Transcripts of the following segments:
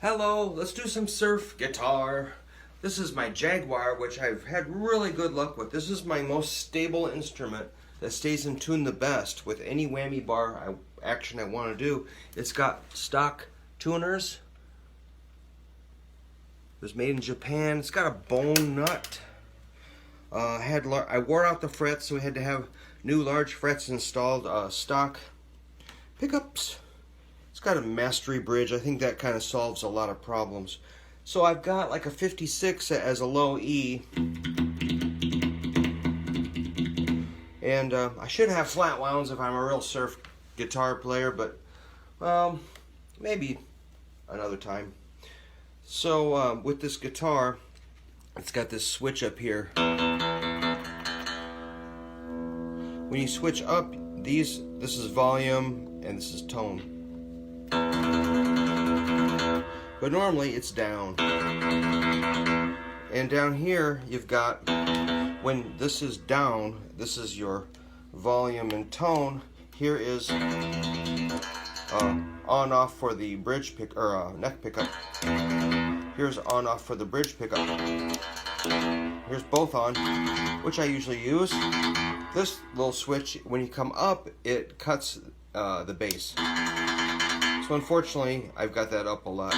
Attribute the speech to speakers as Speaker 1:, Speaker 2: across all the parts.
Speaker 1: Hello, let's do some surf guitar. This is my Jaguar, which I've had really good luck with. This is my most stable instrument that stays in tune the best with any whammy bar action I want to do. It's got stock tuners. It was made in Japan. It's got a bone nut. I wore out the frets, so we had to have new large frets installed. Stock pickups. It's got a mastery bridge. I think that kind of solves a lot of problems. So I've got like a 56 as a low E. And I should have flat wounds if I'm a real surf guitar player, but maybe another time. So with this guitar, it's got this switch up here. When you switch up, this is volume and this is tone. But normally it's down. And down here you've got, when this is down, this is your volume and tone. Here is on off for the bridge pick or neck pickup. Here's on off for the bridge pickup. Here's both on, which I usually use. This little switch, when you come up, it cuts the bass. So unfortunately, I've got that up a lot.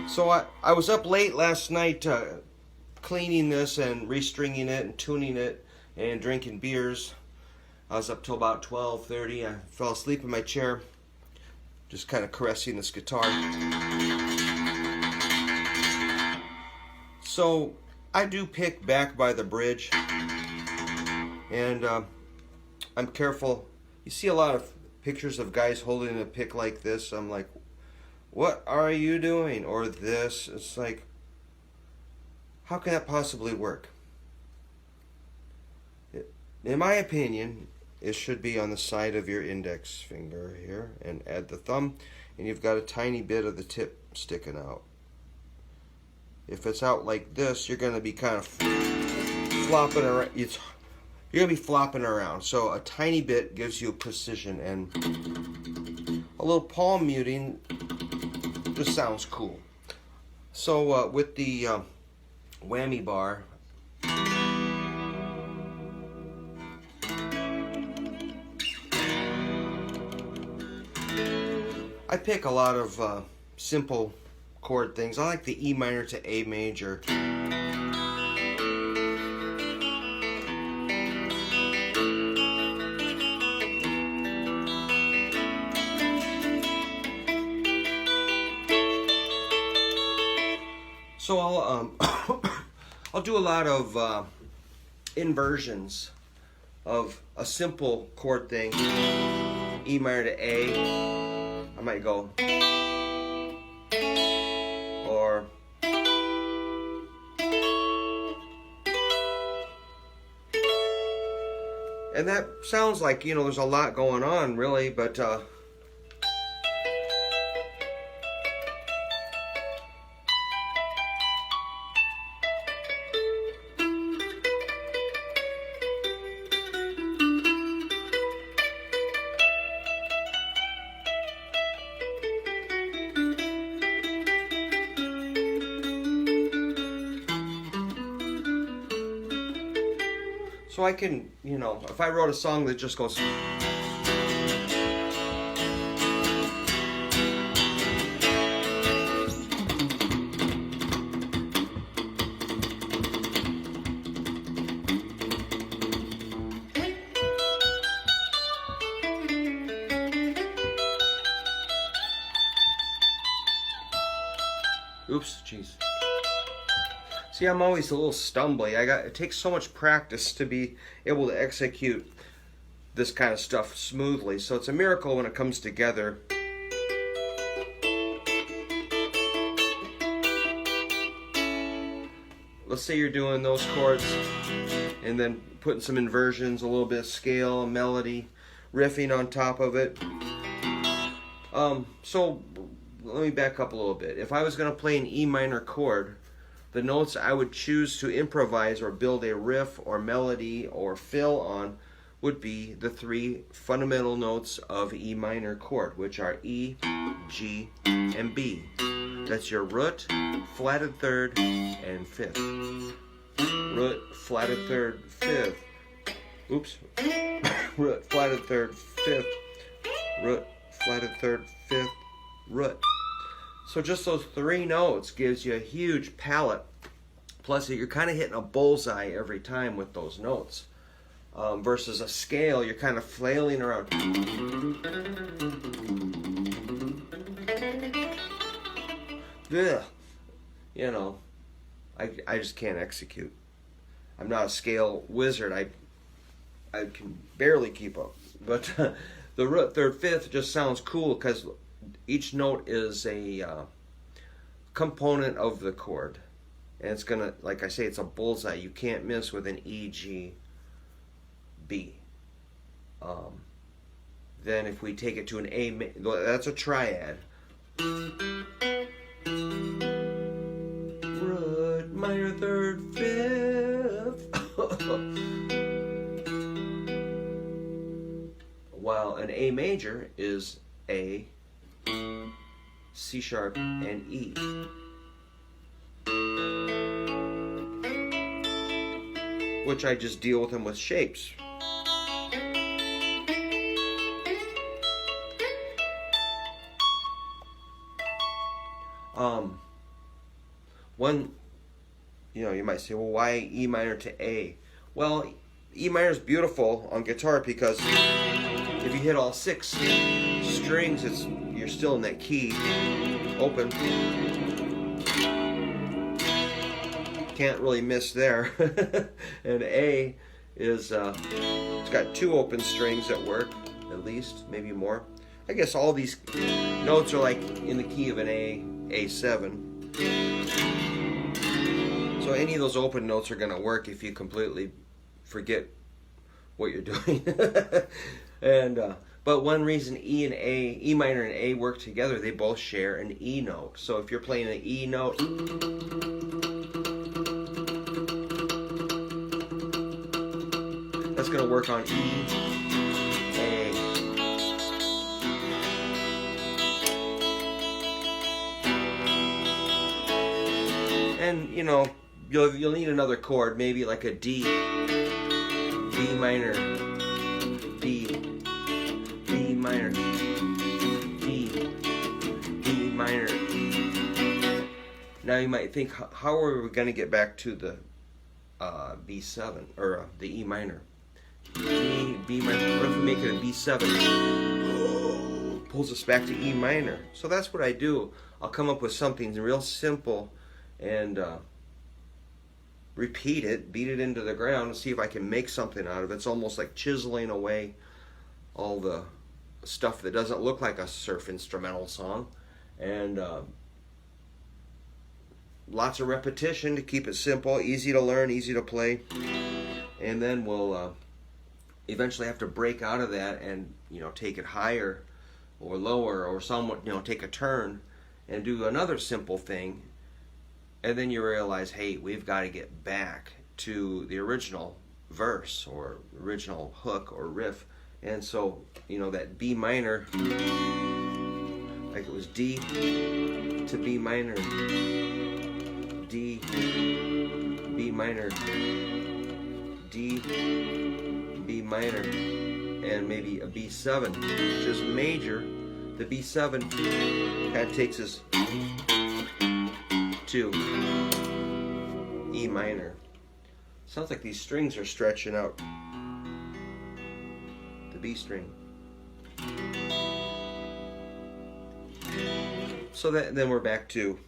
Speaker 1: So I was up late last night cleaning this and restringing it and tuning it and drinking beers. I was up till about 12:30. I fell asleep in my chair, just kind of caressing this guitar. So I do pick back by the bridge. And I'm careful. You see a lot of pictures of guys holding a pick like this. I'm like, what are you doing? Or this. It's like, how can that possibly work? In my opinion, it should be on the side of your index finger here, and add the thumb, and you've got a tiny bit of the tip sticking out. If it's out like this, you're going to be kind of flopping around. You're going to be flopping around. So a tiny bit gives you precision, and a little palm muting just sounds cool. So with the whammy bar, I pick a lot of simple chord things. I like the E minor to A major. So I'll do a lot of inversions of a simple chord thing, E minor to A. I might go, or and that sounds like, you know, there's a lot going on really, but so I can, you know, if I wrote a song that just goes, oops, jeez. See, I'm always a little stumbly. It takes so much practice to be able to execute this kind of stuff smoothly. So it's a miracle when it comes together. Let's say you're doing those chords and then putting some inversions, a little bit of scale, melody, riffing on top of it. So let me back up a little bit. If I was going to play an E minor chord, the notes I would choose to improvise or build a riff or melody or fill on would be the three fundamental notes of E minor chord, which are E, G, and B. That's your root, flatted third, and fifth. Root, flatted third, fifth. Oops. Root, flatted third, fifth. Root, flatted third, fifth, root. So just those three notes gives you a huge palette. Plus, you're kind of hitting a bullseye every time with those notes. Versus a scale, you're kind of flailing around. Ugh. You know, I just can't execute. I'm not a scale wizard. I can barely keep up. But the root, third, fifth just sounds cool because each note is a component of the chord. And it's going to, like I say, it's a bullseye. You can't miss with an E, G, B. Then if we take it to an A, that's a triad. Root, minor, third, fifth. While an A major is A, C sharp, and E. Which I just deal with them with shapes. One, you might say, well, why E minor to A? Well, E minor is beautiful on guitar because if you hit all 6 strings, you're still in that key, open. Can't really miss there. And A is it's got 2 open strings that work, at least, maybe more. I guess all these notes are like in the key of an A7. So any of those open notes are going to work if you completely forget what you're doing. And but one reason E minor and A work together, they both share an E note. So if you're playing an E note, that's going to work on E, A. And you'll need another chord, maybe like a D, B minor, B, B minor, D, B minor. Now you might think, how are we going to get back to the B7 or the E minor? B minor. What if we make it a B7? Pulls us back to E minor. So that's what I do. I'll come up with something real simple and repeat it, beat it into the ground, and see if I can make something out of it. It's almost like chiseling away all the stuff that doesn't look like a surf instrumental song. And lots of repetition to keep it simple, easy to learn, easy to play. And then we'll eventually have to break out of that and take it higher or lower or somewhat, take a turn and do another simple thing. And then you realize, hey, we've got to get back to the original verse or original hook or riff. And so, that B minor, like it was D to B minor, D, B minor, D, B minor, and maybe a B7, which is major. The B7 kind of takes us to E minor. Sounds like these strings are stretching out. The B string. So then we're back to.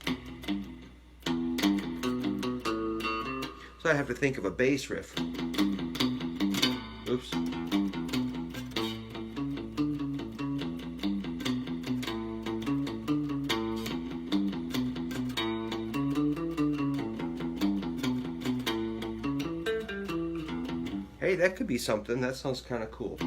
Speaker 1: So I have to think of a bass riff. Oops. Hey, that could be something. That sounds kind of cool.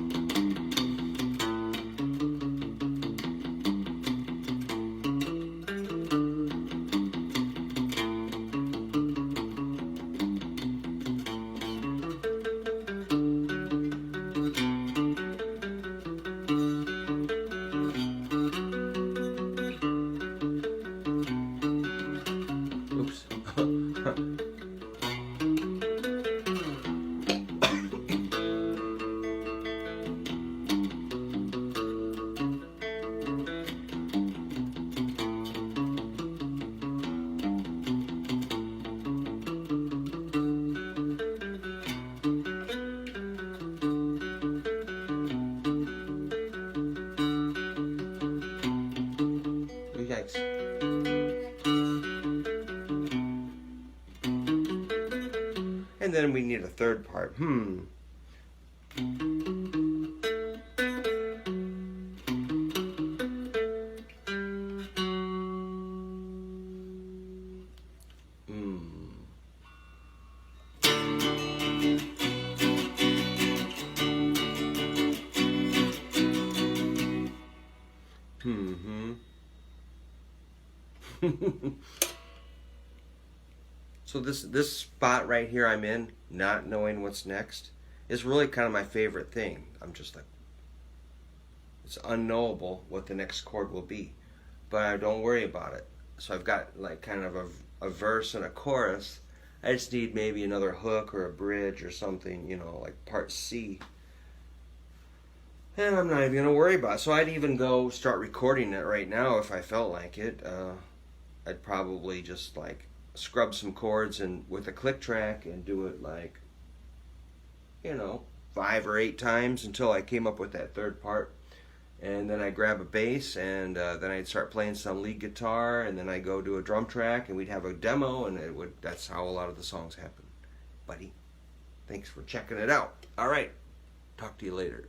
Speaker 1: And then we need a third part. So this spot right here I'm in, not knowing what's next, is really kind of my favorite thing. I'm just like, it's unknowable what the next chord will be, but I don't worry about it. So I've got like kind of a verse and a chorus. I just need maybe another hook or a bridge or something, you know, like part C. And I'm not even going to worry about it. So I'd even go start recording it right now if I felt like it. I'd probably just like scrub some chords and with a click track and do it like, you know, 5 or 8 times until I came up with that third part. And then I grab a bass and then I'd start playing some lead guitar, and then I go do a drum track and we'd have a demo, and that's how a lot of the songs happen. Buddy, thanks for checking it out. All right, talk to you later.